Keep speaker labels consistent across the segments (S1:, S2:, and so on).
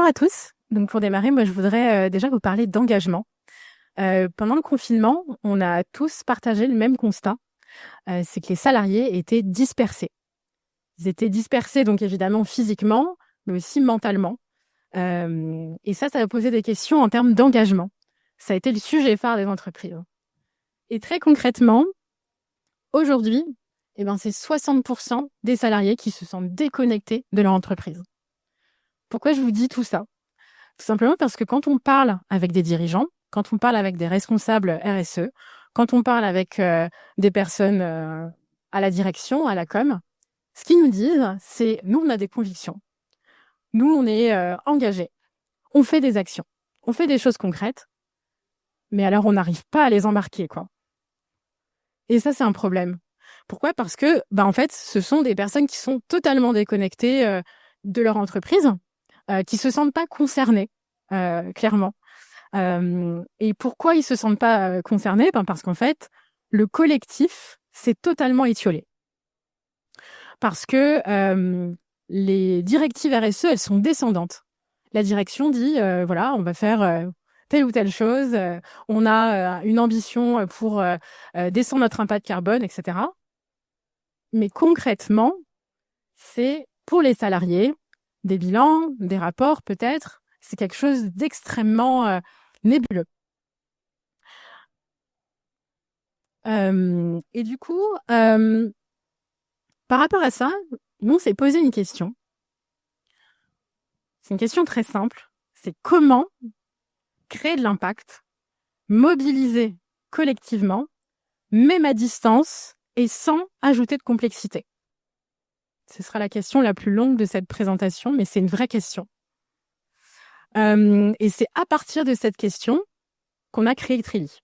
S1: à tous. Donc pour démarrer, moi je voudrais déjà vous parler d'engagement. Pendant le confinement, on a tous partagé le même constat, c'est que les salariés étaient dispersés. Ils étaient dispersés donc évidemment physiquement, mais aussi mentalement. Et ça a posé des questions en termes d'engagement. Ça a été le sujet phare des entreprises. Et très concrètement, aujourd'hui, c'est 60% des salariés qui se sentent déconnectés de leur entreprise. Pourquoi je vous dis tout ça ? Tout simplement parce que quand on parle avec des dirigeants, quand on parle avec des responsables RSE, quand on parle avec des personnes à la direction, à la com, ce qu'ils nous disent, c'est nous, on a des convictions. Nous, on est engagés. On fait des actions. On fait des choses concrètes. Mais alors, on n'arrive pas à les embarquer, quoi. Et ça, c'est un problème. Pourquoi ? Parce que, en fait, ce sont des personnes qui sont totalement déconnectées de leur entreprise, qui se sentent pas concernées, clairement. Et pourquoi ils se sentent pas concernés ? Parce qu'en fait, le collectif s'est totalement étiolé. Parce que les directives RSE, elles sont descendantes. La direction dit, voilà, on va faire telle ou telle chose, on a une ambition pour descendre notre impact carbone, etc. Mais concrètement, c'est pour les salariés, des bilans, des rapports peut-être, c'est quelque chose d'extrêmement nébuleux. Et du coup, par rapport à ça, nous, on s'est posé une question. C'est une question très simple. C'est comment créer de l'impact, mobiliser collectivement, même à distance et sans ajouter de complexité. Ce sera la question la plus longue de cette présentation, mais c'est une vraie question. Et c'est à partir de cette question qu'on a créé Trilly.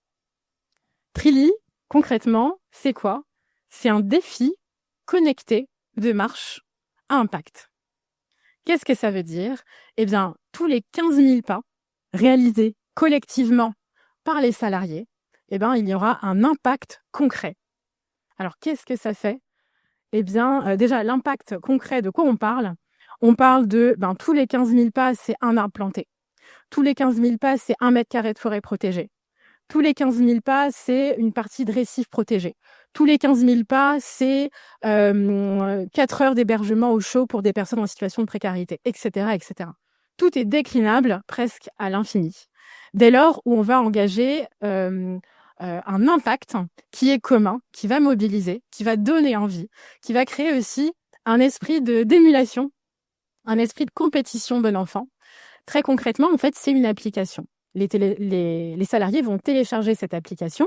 S1: Trilly, concrètement, c'est quoi ? C'est un défi connecté de marche à impact. Qu'est-ce que ça veut dire ? Tous les 15 000 pas réalisés collectivement par les salariés, il y aura un impact concret. Alors, qu'est-ce que ça fait ? Déjà, l'impact concret, de quoi on parle ? On parle de tous les 15 000 pas, c'est un arbre planté. Tous les 15 000 pas, c'est 1 mètre carré de forêt protégée. Tous les 15 000 pas, c'est une partie de récif protégé. Tous les 15 000 pas, c'est 4 heures d'hébergement au chaud pour des personnes en situation de précarité, etc., etc. Tout est déclinable presque à l'infini. Dès lors où on va engager un impact qui est commun, qui va mobiliser, qui va donner envie, qui va créer aussi un esprit d'émulation, un esprit de compétition bon enfant. Très concrètement, en fait, c'est une application. Les salariés vont télécharger cette application.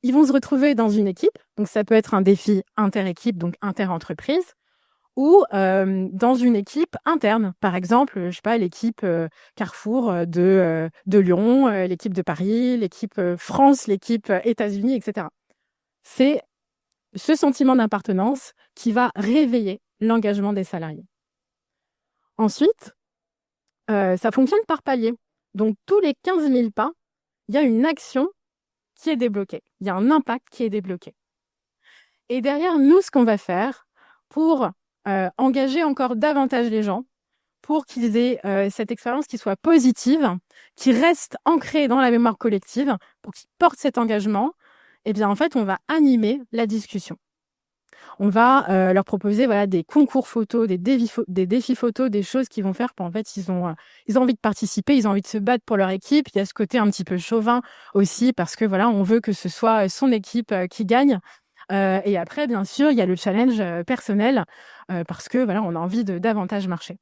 S1: Ils vont se retrouver dans une équipe. Donc, ça peut être un défi inter-équipe, donc inter-entreprise, ou dans une équipe interne. Par exemple, l'équipe Carrefour de Lyon, l'équipe de Paris, l'équipe France, l'équipe États-Unis, etc. C'est ce sentiment d'appartenance qui va réveiller l'engagement des salariés. Ensuite, ça fonctionne par palier. Donc, tous les 15 000 pas, il y a une action qui est débloquée. Il y a un impact qui est débloqué. Et derrière, nous, ce qu'on va faire pour engager encore davantage les gens, pour qu'ils aient cette expérience qui soit positive, qui reste ancrée dans la mémoire collective, pour qu'ils portent cet engagement, en fait, on va animer la discussion. On va leur proposer des concours photos, des défis photos, des choses qu'ils vont faire. En fait, ils ont envie de participer, ils ont envie de se battre pour leur équipe. Il y a ce côté un petit peu chauvin aussi parce que on veut que ce soit son équipe qui gagne. Et après, bien sûr, il y a le challenge personnel parce que on a envie de davantage marcher.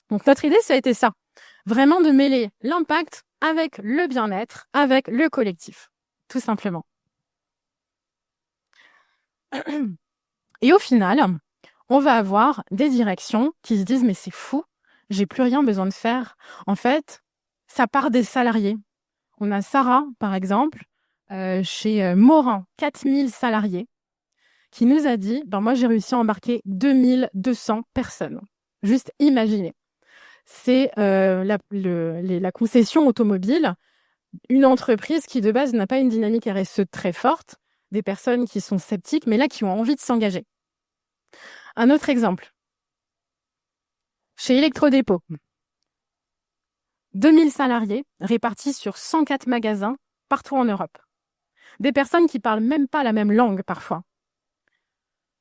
S1: Donc notre idée, ça a été ça, vraiment de mêler l'impact avec le bien-être, avec le collectif, tout simplement. Et au final, on va avoir des directions qui se disent « mais c'est fou, j'ai plus rien besoin de faire ». En fait, ça part des salariés. On a Sarah, par exemple, chez Morin, 4000 salariés, qui nous a dit « moi, j'ai réussi à embarquer 2200 personnes ». Juste imaginez. C'est la concession automobile, une entreprise qui, de base, n'a pas une dynamique RSE très forte, des personnes qui sont sceptiques, mais là, qui ont envie de s'engager. Un autre exemple. Chez Electrodépôt, 2000 salariés répartis sur 104 magasins partout en Europe. Des personnes qui parlent même pas la même langue parfois.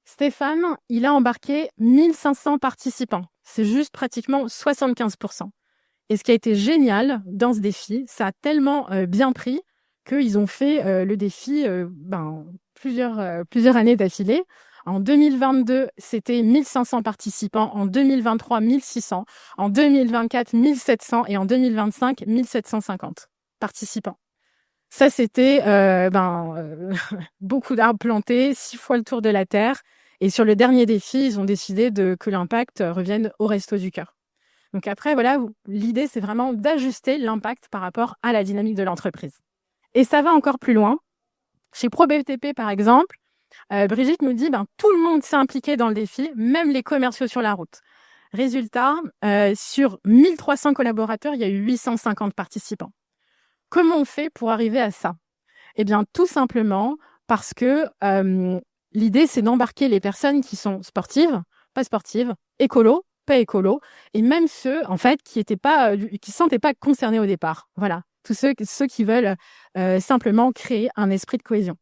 S1: Stéphane, il a embarqué 1500 participants. C'est juste pratiquement 75%. Et ce qui a été génial dans ce défi, ça a tellement bien pris qu'ils ont fait le défi plusieurs années d'affilée. En 2022, c'était 1500 participants. En 2023, 1600. En 2024, 1700. Et en 2025, 1750 participants. Ça, c'était beaucoup d'arbres plantés, 6 fois le tour de la Terre. Et sur le dernier défi, ils ont décidé que l'impact revienne au Resto du Cœur. Donc après, voilà, l'idée, c'est vraiment d'ajuster l'impact par rapport à la dynamique de l'entreprise. Et ça va encore plus loin. Chez ProBTP, par exemple, Brigitte nous dit tout le monde s'est impliqué dans le défi, même les commerciaux sur la route. Résultat, sur 1300 collaborateurs, il y a eu 850 participants. Comment on fait pour arriver à ça? Eh bien, tout simplement parce que l'idée, c'est d'embarquer les personnes qui sont sportives, pas sportives, écolo, pas écolo, et même ceux, en fait, qui se sentaient pas concernés au départ. Voilà, tous ceux qui veulent simplement créer un esprit de cohésion.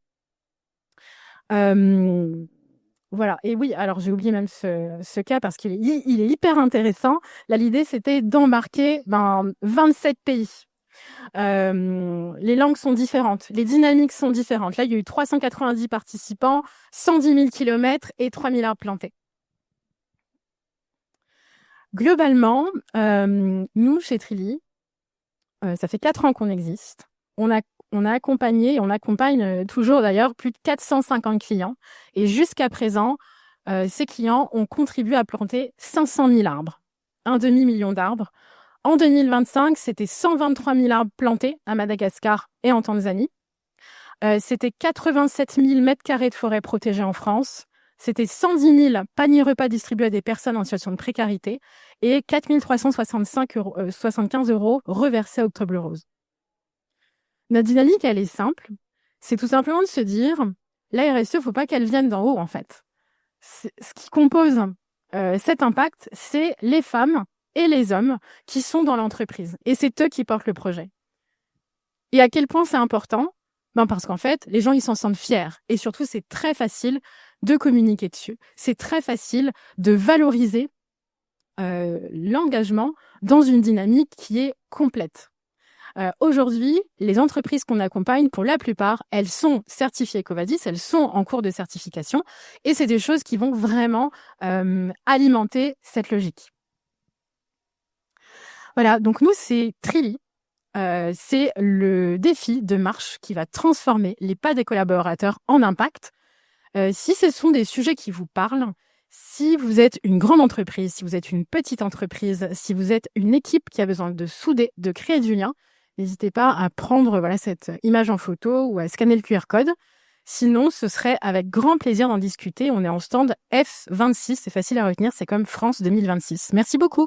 S1: Voilà. Et oui, alors j'ai oublié même ce cas parce qu'il est hyper intéressant. Là, l'idée, c'était d'embarquer 27 pays. Les langues sont différentes, les dynamiques sont différentes. Là, il y a eu 390 participants, 110 000 km et 3000 arbres plantés. Globalement, nous, chez Trilly, ça fait 4 ans qu'on existe. On a accompagné, et on accompagne toujours d'ailleurs plus de 450 clients. Et jusqu'à présent, ces clients ont contribué à planter 500 000 arbres, un demi-million d'arbres. En 2025, c'était 123 000 arbres plantés à Madagascar et en Tanzanie. C'était 87 000 mètres carrés de forêt protégée en France. C'était 110 000 paniers repas distribués à des personnes en situation de précarité et 4 375 € reversés à Octobre Rose. Notre dynamique, elle est simple. C'est tout simplement de se dire, la RSE, il ne faut pas qu'elle vienne d'en haut, en fait. Ce qui compose cet impact, c'est les femmes et les hommes qui sont dans l'entreprise. Et c'est eux qui portent le projet. Et à quel point c'est important? Parce qu'en fait, les gens, ils s'en sentent fiers. Et surtout, c'est très facile de communiquer dessus. C'est très facile de valoriser l'engagement dans une dynamique qui est complète. Aujourd'hui, les entreprises qu'on accompagne, pour la plupart, elles sont certifiées EcoVadis, elles sont en cours de certification. Et c'est des choses qui vont vraiment alimenter cette logique. Voilà, donc nous, c'est Trilly. C'est le défi de marche qui va transformer les pas des collaborateurs en impact. Si ce sont des sujets qui vous parlent, si vous êtes une grande entreprise, si vous êtes une petite entreprise, si vous êtes une équipe qui a besoin de souder, de créer du lien, n'hésitez pas à prendre cette image en photo ou à scanner le QR code. Sinon, ce serait avec grand plaisir d'en discuter. On est en stand F26, c'est facile à retenir, c'est comme France 2026. Merci beaucoup.